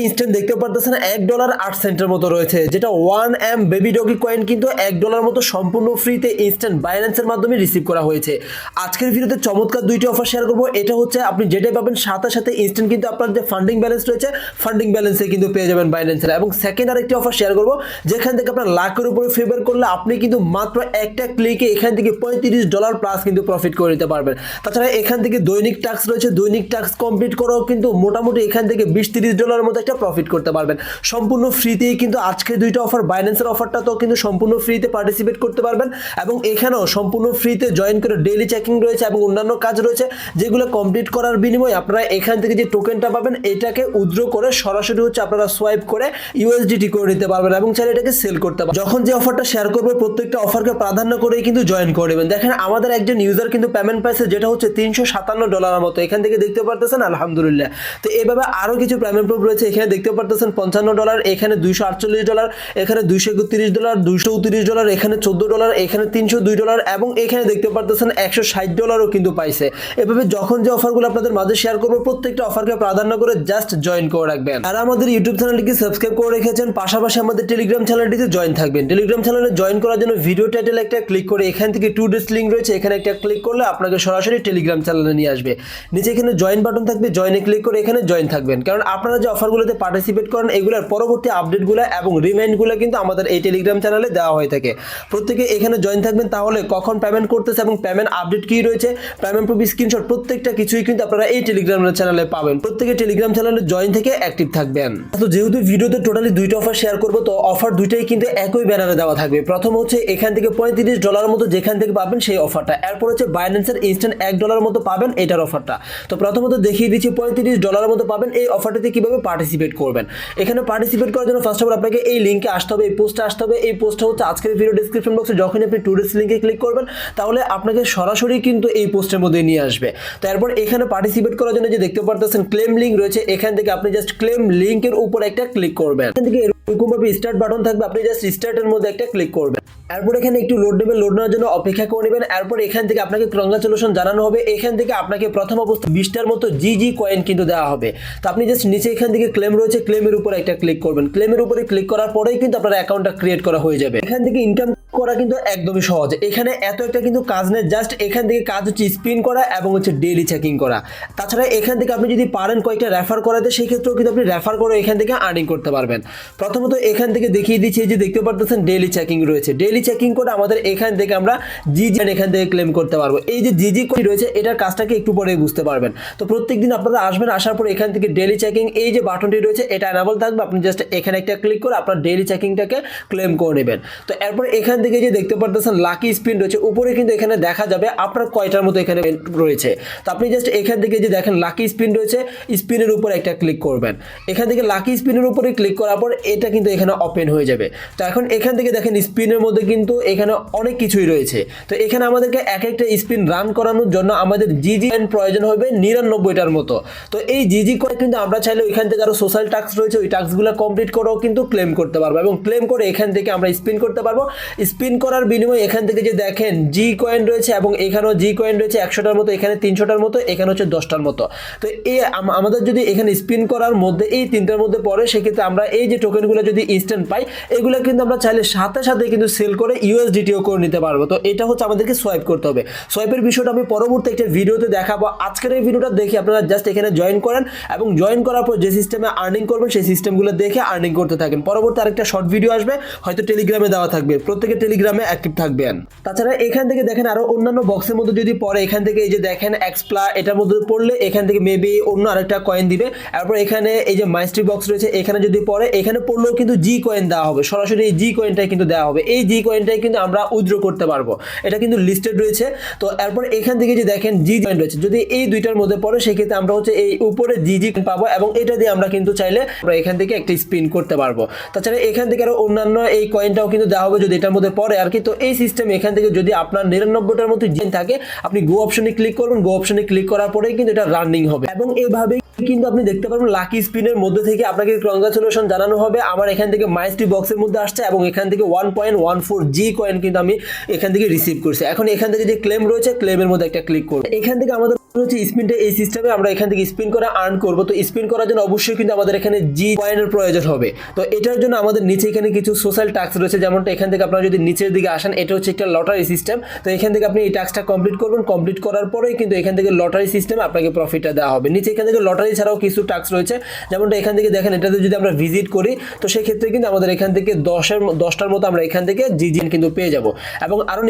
Instant দেখতে পারতেছেন $1.08 মতো রয়েছে, যেটা 1M বেবি ডগি কয়েন কিন্তু $1 মতো সম্পূর্ণ ফ্রিতে ইনস্ট্যান্ট বাইন্যান্সের মাধ্যমে রিসিভ করা হয়েছে। আজকের ভিডিওতে চমৎকার দুইটি অফার শেয়ার করবো। এটা হচ্ছে আপনি যেটাই পাবেন সাথে সাথে ইনস্ট্যান্ট কিন্তু আপনার যে ফান্ডিং ব্যালেন্স রয়েছে ফান্ডিং ব্যালেন্সে কিন্তু পেয়ে যাবেন বাইন্যান্সের। এবং সেকেন্ড আরেকটি অফার শেয়ার করবো যেখান থেকে আপনার লাখের উপরে ফেভার করলে আপনি কিন্তু মাত্র একটা ক্লিকে এখান থেকে $35 প্লাস কিন্তু প্রফিট করে নিতে পারবেন। তাছাড়া এখান থেকে দৈনিক টাস্ক রয়েছে, দৈনিক টাস্ক কমপ্লিট করেও কিন্তু মোটামুটি এখান থেকে $20-30 মতো একটা প্রফিট করতে পারবেন সম্পূর্ণ ফ্রিতেই। কিন্তু আজকে দুইটা অফার, বাইন্যান্সের অফারটা তো কিন্তু সম্পূর্ণ ফ্রিতে পার্টিসিপেট করতে পারবেন এবং এখানেও সম্পূর্ণ ফ্রিতে জয়েন করে ডেইলি চেকিং রয়েছে এবং অন্যান্য কাজ রয়েছে যেগুলো কমপ্লিট করার বিনিময়ে আপনারা এখান থেকে যে টোকেনটা পাবেন এটাকে উইথড্র করে সরাসরি হচ্ছে আপনারা সোয়াইপ করে ইউএসডিটি করে নিতে পারবেন এবং চাইলে এটাকে সেল করতে পারবেন। যখন যে অফারটা শেয়ার করবে প্রত্যেকটা অফারকে প্রাধান্য করেই কিন্তু জয়েন করে নেবেন। দেখেন আমাদের একজন ইউজার কিন্তু পেমেন্ট পাইছে যেটা হচ্ছে $357 মতো, এখান থেকে দেখতে পারতেছেন আলহামদুলিল্লাহ। তো এভাবে আরো কিছু পেমেন্ট প্রুফ রয়েছে, এখানে দেখতে পারতেছেন $55, এখানে $248, এখানে $231, $239, এখানে $14, এখানে $302 এবং এখানে দেখতে পারতেছেন $160 কিন্তু পাইছে। এভাবে যখন যে অফারগুলো আপনাদের মাঝে শেয়ার করবো প্রত্যেকটা অফারকে প্রাধান্য করে জাস্ট জয়েন করে রাখবেন। আর আমাদের ইউটিউব চ্যানেলটিকে সাবস্ক্রাইব করে রেখেছেন, পাশাপাশি আমাদের টেলিগ্রাম চ্যানেলটিতে জয়েন থাকবেন। টেলিগ্রাম চ্যানেলে জয়েন করার জন্য ভিডিও টাইটেল একটা ক্লিক করে এখান থেকে টু ডেস লিঙ্ক রয়েছে, এখানে একটা ক্লিক করলে আপনাকে সরাসরি টেলিগ্রাম চ্যানেলে নিয়ে আসবে। নিচে এখানে জয়েন বাটন থাকবে, জয়েনে ক্লিক করে এখানে জয়েন থাকবেন। কারণ আপনারা যে অফারগুলোতে পার্টিসিপেট করেন এগুলোর পরবর্তী আপডেটগুলো এবং রিমাইন্ডগুলো কিন্তু আমাদের এই টেলিগ্রাম চ্যানেলে দেওয়া হয়ে থাকে। প্রত্যেকে এখানে জয়েন থাকবেন, তাহলে কখন পেমেন্ট করতেছে এবং পেমেন্ট আপডেট কি রয়েছে, পেমেন্ট প্রুফ স্ক্রিনশট প্রত্যেকটা কিছুই কিন্তু আপনারা এই টেলিগ্রাম চ্যানেলে পাবেন। প্রত্যেকে টেলিগ্রাম চ্যানেলে জয়েন থেকে অ্যাক্টিভ থাকবেন। তো যেহেতু ভিডিওতে টোটালি দুইটা অফার শেয়ার করবো, তো অফার দুইটাই কিন্তু একই ব্যানারে দেওয়া থাকবে। প্রথম হচ্ছে এখান থেকে $35 মতো যেখান থেকে পাবেন সেই অফারটা, এরপর হচ্ছে বাইন্যান্সের ইনস্ট্যান্ট $1 মতো পাবেন এটার অফারটা। তো প্রথমত দেখিয়ে দিচ্ছি $35 মতো পাবেন এই অফারটিতে কিভাবে পার্টিসিপেট করবেন। এখানে পার্টিসিপেট করার জন্য ফার্স্ট অফ অল আপনাকে এই লিঙ্কে আসতে হবে, এই পোস্টে আসতে হবে। এই পোস্টটা হচ্ছে আজকের ভিডিও ডেসক্রিপশন বক্সে যখনই আপনি টুডেস লিঙ্কে ক্লিক করবেন তাহলে আপনাকে সরাসরি কিন্তু এই পোস্টের মধ্যে নিয়ে আসবে। তারপর এখানে পার্টিসিপেট করার জন্য যে দেখতে পারতেছেন ক্লেম লিঙ্ক রয়েছে, এখান থেকে আপনি জাস্ট ক্লেম লিঙ্কের উপর একটা ক্লিক করবেন। এখান থেকে এরকমভাবে স্টার্ট বাটন থাকবে, আপনি জাস্ট স্টার্টের মধ্যে একটা ক্লিক করবেন। এরপর এখানে একটু লোড নেবেন, লোড নেওয়ার জন্য অপেক্ষা করে নেবেন। এরপর এখান থেকে আপনাকে কংগ্রাচুলেশন জানানো হবে। এখান থেকে আপনাকে প্রথম অবস্থা 20টার মতো জিজি কয়েন কিন্তু দেওয়া হবে। তো আপনি জাস্ট নিচে এখান থেকে ক্লেম রয়েছে, ক্লেমের উপর একটা ক্লিক করবেন। ক্লেমের উপরে ক্লিক করার পরেই কিন্তু আপনার অ্যাকাউন্টটা ক্রিয়েট করা হয়ে যাবে। এখান থেকে ইনকাম করা কিন্তু একদমই সহজ, এখানে এত একটা কিন্তু কাজ নেই। জাস্ট এখান থেকে কাজ হচ্ছে স্পিন করা এবং হচ্ছে ডেইলি চেকিং করা। তাছাড়া এখান থেকে আপনি যদি পারেন কয়েকটা রেফার করাতে সেই ক্ষেত্রেও কিন্তু আপনি রেফার করে এখান থেকে আর্নিং করতে পারবেন। প্রথমত এখান থেকে দেখিয়ে দিচ্ছি, যে দেখতে পারতেছেন ডেইলি চেকিং রয়েছে। ডেইলি চেকিং করে আমাদের এখান থেকে আমরা জিজি এখান থেকে ক্লেম করতে পারবো। এই যে জিজি কই রয়েছে এটার কাজটাকে একটু পরে বুঝতে পারবেন। তো প্রত্যেকদিন আপনারা আসবেন, আসার পর এখান থেকে ডেইলি চেকিং এই যে বাটনটি রয়েছে এটা এনাবল থাকবে, আপনি জাস্ট এখানে একটা ক্লিক করে আপনার ডেইলি চেকিংটাকে ক্লেম করে নেবেন। তো এরপর এখান থেকে যে দেখতে পারতেছেন লাকি স্পিন রয়েছে উপরে কিন্তু এখানে দেখা যাবে আপনার কয়টার মতো এখানে রয়েছে। তো আপনি জাস্ট এখান থেকে যে দেখেন লাকি স্পিন রয়েছে, স্পিনের উপর একটা ক্লিক করবেন। এখান থেকে লাকি স্পিনের উপরে ক্লিক করার পর এটা কিন্তু এখানে ওপেন হয়ে যাবে। তো এখন এখান থেকে দেখেন স্পিনের মধ্যে কিন্তু এখানে অনেক কিছুই রয়েছে। তো এখানে আমাদেরকে এক একটা স্পিন রান করানোর জন্য আমাদের জিজি কয়েন প্রয়োজন হবে 99টার মতো। তো এই জিজি কয়েন কিন্তু আমরা চাইলে এখান থেকে আরো সোশ্যাল টাস্ক রয়েছে ওই টাস্কগুলো কমপ্লিট করেও কিন্তু ক্লেম করতে পারবো এবং ক্লেম করে এখান থেকে আমরা স্পিন করতে পারবো। স্পিন করার বিনিময়ে এখান থেকে যে দেখেন জি কয়েন রয়েছে এবং এখানেও জি কয়েন রয়েছে 100টার মতো, এখানে 300টার মতো, এখানে হচ্ছে 10টার মতো। তো এই আমাদের যদি এখানে স্পিন করার মধ্যে এই তিনটার মধ্যে পড়ে সেক্ষেত্রে আমরা এই যে টোকেনগুলো যদি ইনস্ট্যান্ট পাই এগুলো কিন্তু আমরা চাইলে সাথে সাথে কিন্তু সেল করে ইউএসডিটিও করে নিতে পারবো। তো এটা হচ্ছে আমাদেরকে সোয়াইপ করতে হবে। সোয়াইপের বিষয়টা আমি পরবর্তী একটা ভিডিওতে দেখাবো। আজকের এই ভিডিওটা দেখে আপনারা জাস্ট এখানে জয়েন করেন এবং জয়েন করার পর যে সিস্টেমে আর্নিং করবেন সেই সিস্টেমগুলো দেখে আর্নিং করতে থাকেন। পরবর্তী আরেকটা শর্ট ভিডিও আসবে, হয়তো টেলিগ্রামে দেওয়া থাকবে, প্রত্যেকে টেলিগ্রামে অ্যাক্টিভ থাকবেন। তাছাড়া এখান থেকে দেখেন আরো অন্যান্য বক্সের মধ্যে যদি পড়ে এখান থেকে এই যে দেখেন এক্সপ্লা এটার মধ্যে পড়লে এখান থেকে মেবি অন্য আরেকটা কয়েন দিবে। এরপর এখানে এই যে মাইস্ট্রি বক্স রয়েছে এখানে যদি পড়ে এখানে পড়লেও কিন্তু জি কয়েন দেওয়া হবে, সরাসরি এই জি কয়েনটাই কিন্তু দেওয়া হবে। এই জি কয়েনটাই কিন্তু আমরা উইথড্র করতে পারবো, এটা কিন্তু লিস্টেড রয়েছে। তো এরপর এখান থেকে যে দেখেন জি কয়েন রয়েছে, যদি এই দুইটার মধ্যে পড়ে সেক্ষেত্রে আমরা হচ্ছে এই উপরে জি পাবো এবং এটা দিয়ে আমরা কিন্তু চাইলে আমরা এখান থেকে একটা স্পিন করতে পারবো। তাছাড়া এখান থেকে আরো অন্যান্য এই কয়েনটাও কিন্তু দেওয়া হবে যদি এটার মধ্যে পড়ে আর কি। তো এই সিস্টেম এখান থেকে যদি আপনার 99টার মতো জিন থাকে আপনি গো অপশনে ক্লিক করবেন, গো অপশনে ক্লিক করার পরেই কিন্তু এটা রানিং হবে এবং এইভাবেই কিন্তু আপনি দেখতে পারবেন লাকি স্পিনের মধ্যে থেকে আপনাকে কংগ্রাচুলেশন জানানো হবে। আমার এখান থেকে মাইস্ট্রি বক্সের মধ্যে আসছে এবং এখান থেকে 1.14 জি কয়েন কিন্তু আমি এখান থেকে রিসিভ করছি। এখন এখান থেকে যে ক্লেম রয়েছে ক্লেমের মধ্যে একটা ক্লিক করব। এখান থেকে আমাদের হচ্ছে স্পিনটা এই সিস্টেমে আমরা এখান থেকে স্পিন করে আর্ন করব। তো স্পিন করার জন্য অবশ্যই কিন্তু আমাদের এখানে জি কয়েনের প্রয়োজন হবে। তো এটার জন্য আমাদের নিচে এখানে কিছু সোশ্যাল টাস্ক রয়েছে, যেমনটা এখান থেকে আপনারা যদি নিচের দিকে আসেন, এটা হচ্ছে একটা লটারি সিস্টেম। তো এখান থেকে আপনি এই টাস্কটা কমপ্লিট করবেন, কমপ্লিট করার পরেই কিন্তু এখান থেকে লটারি সিস্টেমে আপনাকে প্রফিটটা দেওয়া হবে। নিচে এখান থেকে লটারি ছাড়াও কিছু টাস্ক রয়েছে, যেমনটা এখান থেকে দেখেন, এটাতে যদি আমরা ভিজিট করি তো সেক্ষেত্রে কিন্তু আমাদের এখান থেকে 10টার মতো আমরা এখান থেকে জিজিন কিন্তু পেয়ে যাব। এবং আরও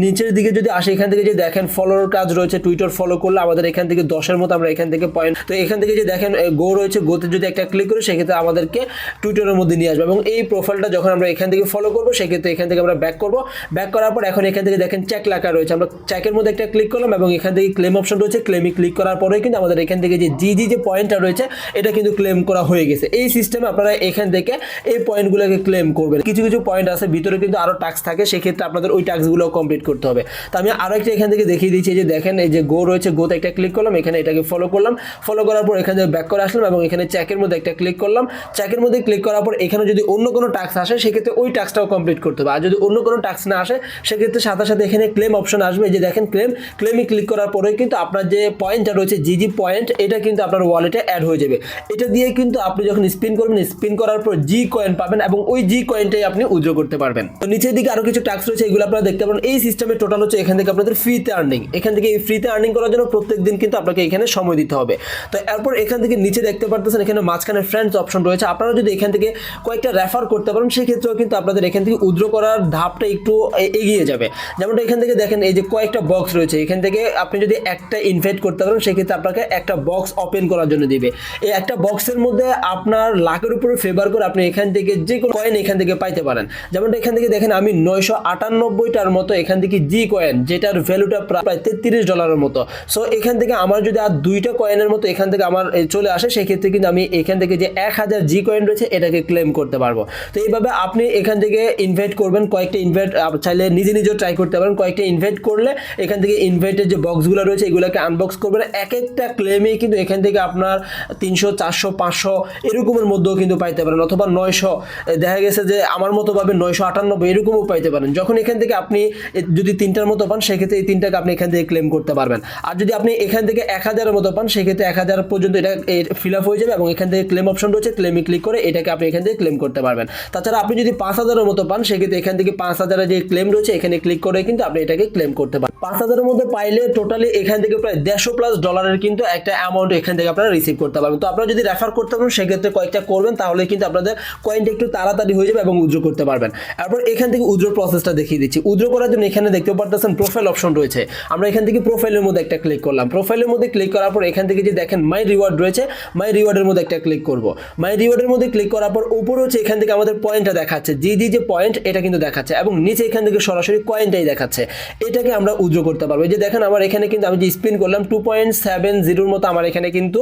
নিচের দিকে যদি আসে, এখান থেকে যে দেখেন ফলোর কাজ রয়েছে, টুইটার ফলো করলে আমাদের এখান থেকে 10-এর মতো আমরা এখান থেকে পয়েন্ট। তো এখান থেকে যে দেখেন গো রয়েছে, গোতে যদি একটা ক্লিক করি সেক্ষেত্রে আমাদেরকে টুইটারের মধ্যে নিয়ে আসবে। এবং এই প্রোফাইলটা যখন আমরা এখান থেকে ফলো করবো সেক্ষেত্রে এখান থেকে আমরা ব্যাক করবো। ব্যাক করার পর এখন এখান থেকে দেখেন চেক লেখা রয়েছে, আমরা চেকের মধ্যে একটা ক্লিক করলাম এবং এখান থেকে ক্লেম অপশন রয়েছে, ক্লেমে ক্লিক করার পরে কিন্তু আমাদের এখান থেকে যে জিজি যে পয়েন্টটা রয়েছে এটা কিন্তু ক্লেম করা হয়ে গেছে। এই সিস্টেমে আপনারা এখান থেকে এই পয়েন্টগুলোকে ক্লেম করবেন। কিছু কিছু পয়েন্ট আছে ভিতরে কিন্তু আরও টাস্ক থাকে, সেক্ষেত্রে আপনাদের ওই টাস্কগুলো কমপ্লিট করতে হবে। তো আমি আরও একটা এখান থেকে দেখিয়ে দিচ্ছি, যে দেখেন এই যে গো রয়েছে, গোতে একটা ক্লিক করলাম, এখানে এটাকে ফলো করলাম, ফলো করার পর এখানে ব্যাক করে আসলাম এবং এখানে চেকের মধ্যে একটা ক্লিক করলাম। চেকের মধ্যে ক্লিক করার পর এখানে যদি অন্য কোনো টাস্ক আসে সেক্ষেত্রে ওই টাস্কটাও কমপ্লিট করতে হবে। আর যদি অন্য কোনো টাস্ক না আসে সেক্ষেত্রে সাথে সাথে এখানে ক্লেম অপশন আসবে। এই যে দেখেন ক্লেমে ক্লিক করার পরে কিন্তু আপনার যে পয়েন্টটা রয়েছে জিজি পয়েন্ট, এটা কিন্তু আপনার ওয়ালেটে অ্যাড হয়ে যাবে। এটা দিয়ে কিন্তু আপনি যখন স্পিন করবেন, স্পিন করার পর জি কয়েন পাবেন এবং ওই জি কয়েনটাই আপনি উইথড্র করতে পারবেন। তো নিচের দিকে আরো কিছু টাস্ক রয়েছে, এগুলো আপনারা দেখতে পারেন। এই সিস্টেমে টোটাল হচ্ছে এখান থেকে আপনাদের ফ্রিতে আর্নিং। এখান থেকে এই ফ্রিতে আর্নিং করার জন্য প্রত্যেক দিন কিন্তু আপনাকে এখানে সময় দিতে হবে। তো এরপর এখান থেকে নিচে দেখতে পারতেছেন এখানে মাঝখানে ফ্রেন্ডস অপশন রয়েছে। আপনারা যদি এখান থেকে কয়েকটা রেফার করতে পারেন সেক্ষেত্রেও কিন্তু আপনাদের এখান থেকে উইথড্র করার ধাপটা একটু এগিয়ে যাবে। যেমনটা এখান থেকে দেখেন এই যে কয়েকটা বক্স রয়েছে, এখান থেকে আপনি যদি একটা ইনভাইট করতে পারেন সেক্ষেত্রে আপনাকে একটা বক্স ওপেন করার জন্য দিবে। এই একটা বক্সের মধ্যে আপনার লাখের উপরে ফেভার করে আপনি এখান থেকে যে কোনো কয়েন এখান থেকে পাইতে পারেন। যেমনটা এখান থেকে দেখেন আমি 998টার মতো এখান থেকে জি কয়েন, যেটার ভ্যালুটা প্রায় $33 মতো। সো এখান থেকে আমার যদি আর 2টা কয়েনের মতো এখান থেকে আমার চলে আসে সেক্ষেত্রে কিন্তু আমি এখান থেকে যে 1000 জি কয়েন রয়েছে এটাকে ক্লেম করতে পারবো। তো এইভাবে আপনি এখান থেকে ইনভাইট করবেন, কয়েকটা ইনভাইট চাইলে নিজেও ট্রাই করতে পারেন। কয়েকটা ইনভাইট করলে এখান থেকে ইনভাইটের যে বক্সগুলো রয়েছে এগুলোকে আনবক্স করবেন। এক একটা ক্লেমেই কিন্তু এখান থেকে আপনার 300, 400, 500 এরকমের মধ্যেও কিন্তু পাইতে পারেন, অথবা 900, দেখা গেছে যে আমার মতো পাবেন 998 এরকমও পাইতে পারেন। যখন এখান থেকে আপনি যদি 3টার মতো পান সেক্ষেত্রে এই 3টাকে আপনি এখান থেকে ক্লেম করতে পারবেন। আর যদি আপনি এখান থেকে 1000-এর মতো পান সেক্ষেত্রে 1000 পর্যন্ত এটা ফিল আপ হয়ে যাবে এবং এখান থেকে ক্লেম অপশন রয়েছে, ক্লেমে ক্লিক করে এটাকে আপনি এখান থেকে ক্লেম করতে পারবেন। তাছাড়া আপনি যদি 5000-এর মতো পান সেক্ষেত্রে এখান থেকে 5000-এর যে ক্লেম রয়েছে এখানে ক্লিক করে কিন্তু আপনি এটাকে ক্লেম করতে পারেন। 5000-এর মধ্যে পাইলে টোটালি এখান থেকে প্রায় $150+ কিন্তু একটা অ্যামাউন্ট এখান থেকে আপনারা রিসিভ করতে পারবেন। তো আপনারা যদি রেফার করতে পারেন সেক্ষেত্রে কয়েকটা করবেন, তাহলে কিন্তু আপনাদের কয়েনটা একটু তাড়াতাড়ি হয়ে যাবে এবং উইথড্র করতে পারবেন। এরপর এখান থেকে উইথড্র প্রসেসটা দেখিয়ে দিচ্ছি। উইথড্র করার জন্য এখানে দেখতে পারতেছেন প্রোফাইল অপশন রয়েছে, আমরা এখান থেকে প্রোফাইলের মধ্যে একটা ক্লিক করলাম। প্রোফাইলের মধ্যে ক্লিক করার পর এখান থেকে যে দেখেন মাই রিওয়ার্ড রয়েছে, মাই রিওয়ার্ডের মধ্যে একটা ক্লিক করব। মাই রিওয়ার্ডের মধ্যে ক্লিক করার পর উপরে হচ্ছে এখান থেকে আমাদের পয়েন্টটা দেখাচ্ছে, যে পয়েন্ট এটা কিন্তু দেখাচ্ছে এবং নিচে এখান থেকে সরাসরি কয়েনটাই দেখাচ্ছে। এটাকে আমরা উইথড্র করতে পারবো। এই যে দেখেন আমার এখানে কিন্তু আমি যে স্পিন করলাম 2.70 মতো আমার এখানে কিন্তু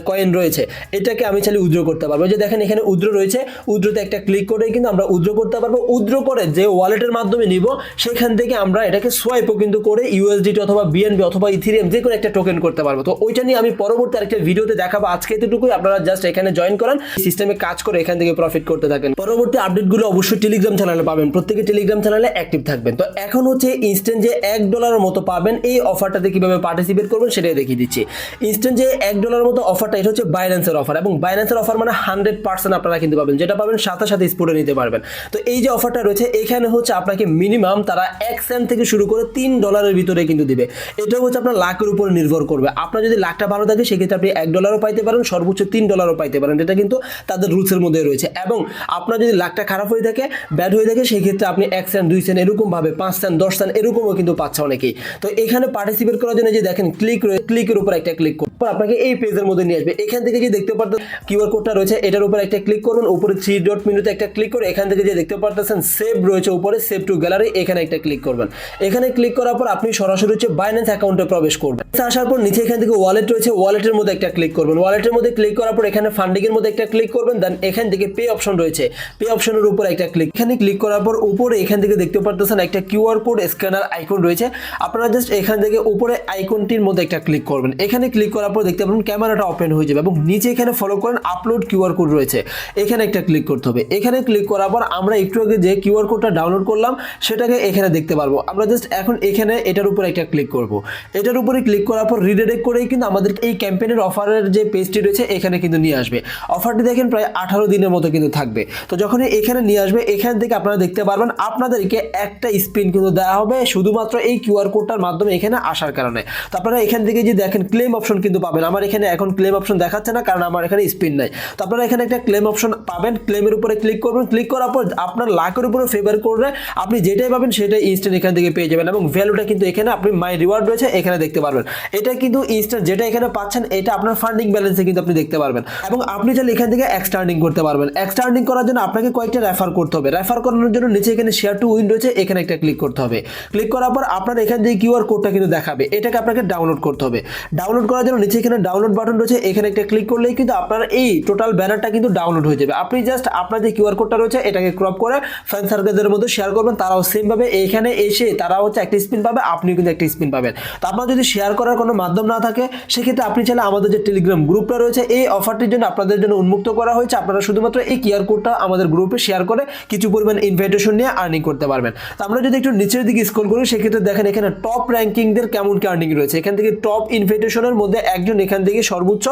কয়েন রয়েছে, এটাকে আমি চাইলে উইথড্র করতে পারবো। যে দেখেন এখানে উইথড্র রয়েছে, উইথড্রতে একটা ক্লিক করে কিন্তু আমরা উইথড্র করতে পারবো। উইথড্র করে যে ওয়ালেটের মাধ্যমে নিব সেখান থেকে আমরা এটাকে সোয়াইপও কিন্তু করে ইউএসডিটি অথবা বিএনবি অথবা ইথেরিয়াম যে কোনো একটা টোকেন করতে পারবো। তো ওইটা নিয়ে আমি পরবর্তী আরেকটা ভিডিওতে দেখাবো। আজকে এতটুকুই, আপনারা জাস্ট এখানে জয়েন করেন, সিস্টেমে কাজ করে এখান থেকে প্রফিট করতে থাকেন। পরবর্তী আপডেটগুলো অবশ্যই টেলিগ্রাম চ্যানেলে পাবেন, প্রত্যেকে টেলিগ্রাম চ্যানেলে অ্যাক্টিভ থাকবেন। তো এখন হচ্ছে ইনস্ট্যান্ট যে $1 মতো পাবেন, এই অফারটাতে কিভাবে পার্টিসিপেট করবেন সেটাই দেখিয়ে দিচ্ছি। ইনস্ট্যান্ট যে $1 মতো অফারটা, এটা হচ্ছে বাইন্যান্সের অফার এবং বাইন্যান্সের অফার মানে 100% আপনারা কিন্তু পাবেন, যেটা পাবেন সাথে সাথে স্পটে নিতে পারবেন। তো এই যে অফারটা রয়েছে এখানে হচ্ছে আপনাকে মিনিমাম তারা 1 সেন্ট থেকে শুরু করে $3 ভিতরে কিন্তু দিবে। এটা হচ্ছে আপনার লাখের উপর নির্ভর করবে। আপনার যদি লাখটা ভালো থাকে সেক্ষেত্রে আপনি $1 পাইতে পারেন, সর্বোচ্চ $3 পাইতে পারেন। এটা কিন্তু তাদের রুলসের মধ্যে রয়েছে। এবং আপনার যদি লাখটা খারাপ হয়ে থাকে, ব্যাড হয়ে থাকে, সেক্ষেত্রে আপনি 1 সেন্ট, 2 সেন্ট এরকম ভাবে 5 সেন্ট, 10 সেন্ট এরকমও কিন্তু পাচ্ছে অনেকেই। তো এখানে পার্টিসিপেট করার জন্য যে দেখেন ক্লিকের উপর একটা ক্লিক করুন, আপনাকে এই পেজের মধ্যে নিয়ে আসবে। এখান থেকে যে দেখতে পারতেন কিউআর কোডটা রয়েছে এটার উপর একটা ক্লিক করবেন, উপরে 3 ডট মেনুতে একটা ক্লিক করে এখান থেকে যে দেখতে পারতেছেন সেভ রয়েছে উপরে, সেভ টু গ্যালারি, এখানে একটা ক্লিক করবেন। এখানে ক্লিক করার পর আপনি সরাসরি হচ্ছে বাইন্যান্স অ্যাকাউন্টে প্রবেশ করবেন। আসার পর নিচে এখান থেকে ওয়ালেট রয়েছে, ওয়ালেটের মধ্যে একটা ক্লিক করবেন। ওয়ালেটের মধ্যে ক্লিক করার পর এখানে ফান্ডিং এর মধ্যে একটা ক্লিক করবেন, দেন এখান থেকে পে অপশন রয়েছে, পে অপশনের উপর একটা ক্লিক। এখানে ক্লিক করার পর উপরে এখান থেকে দেখতে পারতেছেন একটা কিউআর কোড স্ক্যানার আইকন রয়েছে। আপনারা জাস্ট এখান থেকে উপরে আইকনটির মধ্যে একটা ক্লিক করবেন। এখানে ক্লিক করার পর দেখতে পাবেন ক্যামেরাটা ওপেন হয়ে যাবে এবং নিচে এখানে ফলো করেন আপলোড কিউআর কোড রয়েছে, এখানে একটা ক্লিক করতে হবে। এখানে ক্লিক করার পর আমরা একটু আগে যে কিউআর কোডটা ডাউনলোড করলাম সেটাকে এখানে দেখতে পারবো। আমরা জাস্ট এখন এখানে এটার উপর একটা ক্লিক করব। এটার উপরে ক্লিক করার পর রিডাইরেক্ট করেই কিন্তু আমাদের এই ক্যাম্পেইনের অফারের যে পেজটি রয়েছে এখানে কিন্তু নিয়ে আসবে। অফারটি দেখেন প্রায় 18 দিনের মতো কিন্তু থাকবে। তো যখন এখানে নিয়ে আসবে এখান থেকে আপনারা দেখতে পারবেন আপনাদেরকে একটা স্পিন কিন্তু দেওয়া হবে শুধুমাত্র এই কিউআর কোডটার মাধ্যমে এখানে আসার কারণে। তো আপনারা এখান থেকে যে দেখেন ক্লেম অপশন কিন্তু পাবেন। আমার এখানে এখন ক্লেম অপশন দেখাচ্ছে না কারণ আমার এখানে স্পিন নাই। তো আপনারা এখানে একটা ক্লেম অপশন পাবেন, ক্লেমের উপরে ক্লিক করবেন। ক্লিক করার পর আপনার লাখের উপরে ফেভার করে আপনি যেটাই পাবেন সেটাই ইনস্ট্যান্ট এখান থেকে পেয়ে যাবেন এবং ভ্যালুটা কিন্তু এখানে আপনি মাই রিওয়ার্ড রয়েছে এখানে দেখতে পারবেন। এটা কিন্তু ইনস্ট্যান্ট যেটা এখানে পাচ্ছেন এটা আপনার ফান্ডিং ব্যালেন্সে কিন্তু আপনি দেখতে পারবেন এবং আপনি চাইলে এখান থেকে এক্সট্রা আর্নিং করতে পারবেন। এক্সট্রা আর্নিং করার জন্য আপনাকে কয়েকটা রেফার করতে হবে। রেফার করানোর জন্য নিচে এখানে শেয়ার টু উইন রয়েছে এখানে একটা ক্লিক করতে হবে। ক্লিক করার পর আপনার এখান থেকে কিউআর কোডটা কিন্তু দেখাবে, এটাকে আপনাকে ডাউনলোড করতে হবে। ডাউনলোড করার জন্য নিচে এখানে ডাউনলোড বাটন রয়েছে এখানে একটা ক্লিক করলেই কিন্তু আপনার এই টোটাল ব্যানারটা কিন্তু ডাউনলোড হয়ে যাবে। আপনি জাস্ট আপনার যে কিউআর কোডটা রয়েছে এটাকে ক্রপ করে ফ্রেন্ড সার্কেলদের মধ্যে শেয়ার করবেন, তারাও সেম ভাবে এখানে এসে তারা হচ্ছে একটা স্পিন পাবে, আপনিও কিন্তু একটা স্পিন পাবেন। তো আপনার যদি শেয়ার করার কোনো মাধ্যম না থাকে সেক্ষেত্রে আপনি চাইলে আমাদের যে টেলিগ্রাম গ্রুপটা রয়েছে এই অফারটির জন্য আপনাদের জন্য উন্মুক্ত করা হয়েছে। আপনারা শুধুমাত্র এই কিউআর কোডটা আমাদের গ্রুপে শেয়ার করে কিছু পরিমাণ ইনভাইটেশন নিয়ে আর্নিং করতে পারবেন। তো আমরা যদি একটু নিচের দিকে স্ক্রল করি সেক্ষেত্রে দেখেন এখানে টপ র্যাঙ্কিংদের কেমন কি আর্নিং রয়েছে। এখান থেকে টপ ইনভাইটেশনের মধ্যে একজন এখান থেকে সর্বোচ্চ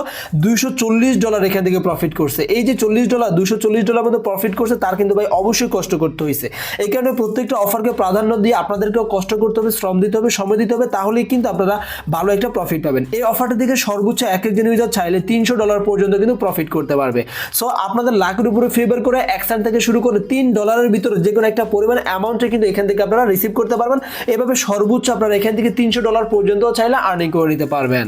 $240 এখান থেকে প্রফিট করছে। এই যে $240 মধ্যে প্রফিট করছে তার কিন্তু ভাই অবশ্যই কষ্ট করতে হয়েছে। এই কারণে প্রত্যেকটা অফারকে প্রাধান্য দিয়ে আপনাদেরকেও কষ্ট করতে হবে, শ্রম দিতে হবে, সময় দিতে হবে, তাহলেই কিন্তু আপনারা ভালো একটা প্রফিট পাবেন। এই অফারটা থেকে সর্বোচ্চ এক একজন ইউজার চাইলে $300 পর্যন্ত কিন্তু প্রফিট করতে পারবে। সো আপনাদের লাখের উপরে ফেভার করে $1 থেকে শুরু করে $3 ভিতরে যে কোনো একটা পরিমাণ অ্যামাউন্টে কিন্তু এখান থেকে আপনারা রিসিভ করতে পারবেন। এভাবে সর্বোচ্চ আপনারা এখান থেকে $300 পর্যন্ত চাইলে আর্নিং করে নিতে পারবেন।